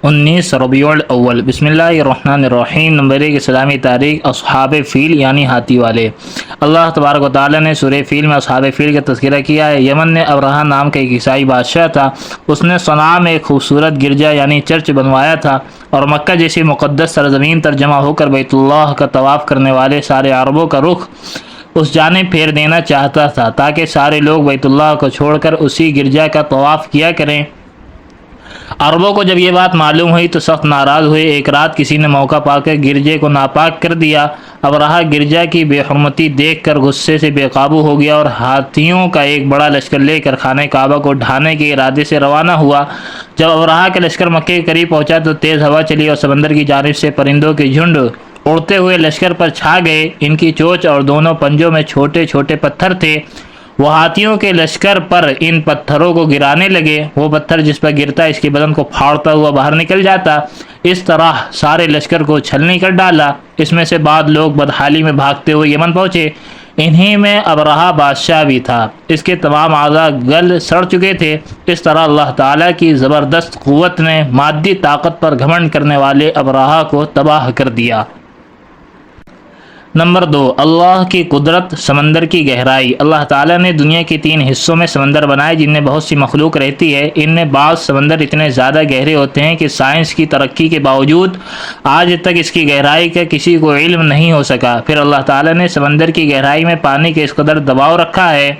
19 ربیع الاول۔ بسم اللہ الرحمن الرحیم۔ نمبر 1 اسلامی تاریخ۔ اصحاب فیل یعنی ہاتھی والے۔ اللہ تبارک و تعالی نے سورہ فیل میں اصحاب فیل کا تذکرہ کیا ہے۔ یمن میں ابرہہ نام کا ایک عیسائی بادشاہ تھا۔ اس نے صنعاء میں ایک خوبصورت گرجا یعنی چرچ بنوایا تھا، اور مکہ جیسی مقدس سرزمین پر جمع ہو کر بیت اللہ کا طواف کرنے والے سارے عربوں کا رخ اس جانب پھیر دینا چاہتا تھا، تاکہ سارے لوگ بیت اللہ کو چھوڑ کر اسی گرجا کا طواف کیا کریں۔ عربوں کو جب یہ بات معلوم ہوئی تو سخت ناراض ہوئے۔ ایک رات کسی نے موقع پا کر گرجے کو ناپاک کر دیا۔ ابرہہ گرجا کی بے حرمتی دیکھ کر غصے سے بے قابو ہو گیا، اور ہاتھیوں کا ایک بڑا لشکر لے کر خانہ کعبہ کو ڈھانے کے ارادے سے روانہ ہوا۔ جب ابرہہ کا لشکر مکے کے قریب پہنچا تو تیز ہوا چلی، اور سمندر کی جانب سے پرندوں کے جھنڈ اڑتے ہوئے لشکر پر چھا گئے۔ ان کی چونچ اور دونوں پنجوں میں چھوٹے چھوٹے پتھر تھے۔ وہ ہاتھیوں کے لشکر پر ان پتھروں کو گرانے لگے۔ وہ پتھر جس پر گرتا اس کے بدن کو پھاڑتا ہوا باہر نکل جاتا۔ اس طرح سارے لشکر کو چھلنی کر ڈالا۔ اس میں سے بعض لوگ بدحالی میں بھاگتے ہوئے یمن پہنچے۔ انہی میں ابرہہ بادشاہ بھی تھا۔ اس کے تمام اعضاء گل سڑ چکے تھے۔ اس طرح اللہ تعالیٰ کی زبردست قوت نے مادی طاقت پر گھمنڈ کرنے والے ابرہہ کو تباہ کر دیا۔ نمبر 2 اللہ کی قدرت۔ سمندر کی گہرائی۔ اللہ تعالیٰ نے دنیا کے 3 حصوں میں سمندر بنائے جن میں بہت سی مخلوق رہتی ہے۔ ان میں بعض سمندر اتنے زیادہ گہرے ہوتے ہیں کہ سائنس کی ترقی کے باوجود آج تک اس کی گہرائی کا کسی کو علم نہیں ہو سکا۔ پھر اللہ تعالیٰ نے سمندر کی گہرائی میں پانی کے اس قدر دباؤ رکھا ہے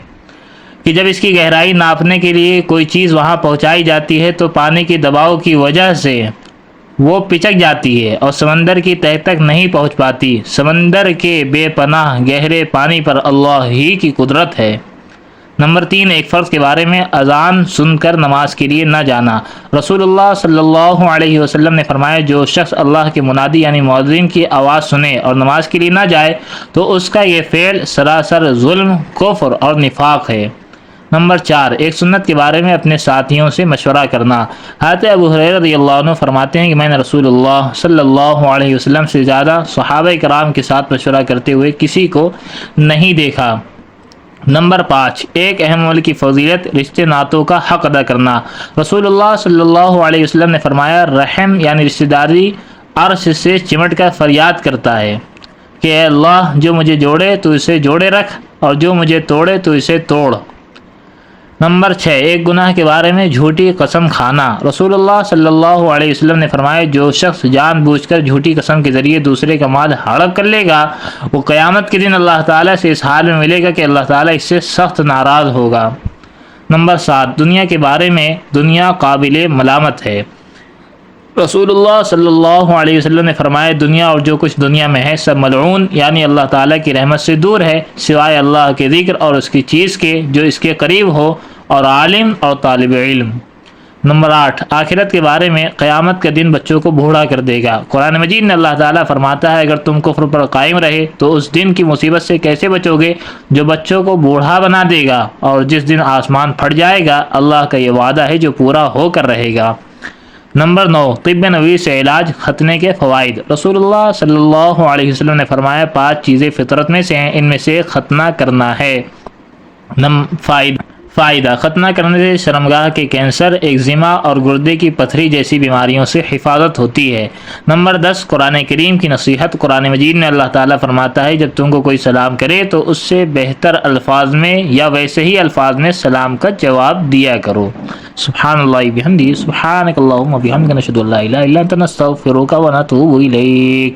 کہ جب اس کی گہرائی ناپنے کے لیے کوئی چیز وہاں پہنچائی جاتی ہے تو پانی کے دباؤ کی وجہ سے وہ پچک جاتی ہے اور سمندر کی تہہ تک نہیں پہنچ پاتی۔ سمندر کے بے پناہ گہرے پانی پر اللہ ہی کی قدرت ہے۔ نمبر 3 ایک فرض کے بارے میں اذان سن کر نماز کے لیے نہ جانا۔ رسول اللہ صلی اللہ علیہ وسلم نے فرمایا، جو شخص اللہ کے منادی یعنی مؤذن کی آواز سنے اور نماز کے لیے نہ جائے تو اس کا یہ فعل سراسر ظلم، کفر اور نفاق ہے۔ نمبر 4 ایک سنت کے بارے میں اپنے ساتھیوں سے مشورہ کرنا۔ حضرت ابو ہریرہ رضی اللہ عنہ فرماتے ہیں کہ میں نے رسول اللہ صلی اللہ علیہ وسلم سے زیادہ صحابہ کرام کے ساتھ مشورہ کرتے ہوئے کسی کو نہیں دیکھا۔ نمبر 5 ایک اہم عمل کی فضیلت، رشتے ناتوں کا حق ادا کرنا۔ رسول اللہ صلی اللہ علیہ وسلم نے فرمایا، رحم یعنی رشتہ داری عرش سے چمٹ کر فریاد کرتا ہے کہ اے اللہ، جو مجھے جوڑے تو اسے جوڑے رکھ، اور جو مجھے توڑے تو اسے توڑ۔ نمبر 6 ایک گناہ کے بارے میں جھوٹی قسم کھانا۔ رسول اللہ صلی اللہ علیہ وسلم نے فرمایا، جو شخص جان بوجھ کر جھوٹی قسم کے ذریعے دوسرے کا مال ہڑپ کر لے گا، وہ قیامت کے دن اللہ تعالیٰ سے اس حال میں ملے گا کہ اللہ تعالیٰ اس سے سخت ناراض ہوگا۔ نمبر 7 دنیا کے بارے میں، دنیا قابل ملامت ہے۔ رسول اللہ صلی اللہ علیہ وسلم نے فرمایا، دنیا اور جو کچھ دنیا میں ہے سب ملعون یعنی اللہ تعالیٰ کی رحمت سے دور ہے، سوائے اللہ کے ذکر اور اس کی چیز کے جو اس کے قریب ہو، اور عالم اور طالب علم۔ نمبر 8 آخرت کے بارے میں، قیامت کا دن بچوں کو بوڑھا کر دے گا۔ قرآن مجید میں اللہ تعالیٰ فرماتا ہے، اگر تم کفر پر قائم رہے تو اس دن کی مصیبت سے کیسے بچو گے جو بچوں کو بوڑھا بنا دے گا، اور جس دن آسمان پھٹ جائے گا، اللہ کا یہ وعدہ ہے جو پورا ہو کر رہے گا۔ نمبر 9 طب نبوی سے علاج، ختنے کے فوائد۔ رسول اللہ صلی اللہ علیہ وسلم نے فرمایا، 5 چیزیں فطرت میں سے ہیں، ان میں سے ختنہ کرنا ہے۔ فائدہ، ختنہ کرنے سے شرمگاہ کے کینسر، ایگزیما اور گردے کی پتھری جیسی بیماریوں سے حفاظت ہوتی ہے۔ نمبر 10 قرآن کریم کی نصیحت۔ قرآن مجید میں اللہ تعالیٰ فرماتا ہے، جب تم کو کوئی سلام کرے تو اس سے بہتر الفاظ میں یا ویسے ہی الفاظ میں سلام کا جواب دیا کرو۔ سبحان اللہ بحمدہ، سبحانک اللہم وبحمدک، نشہد ان لا الہ الا انت، نستغفرک ونتوب الیک۔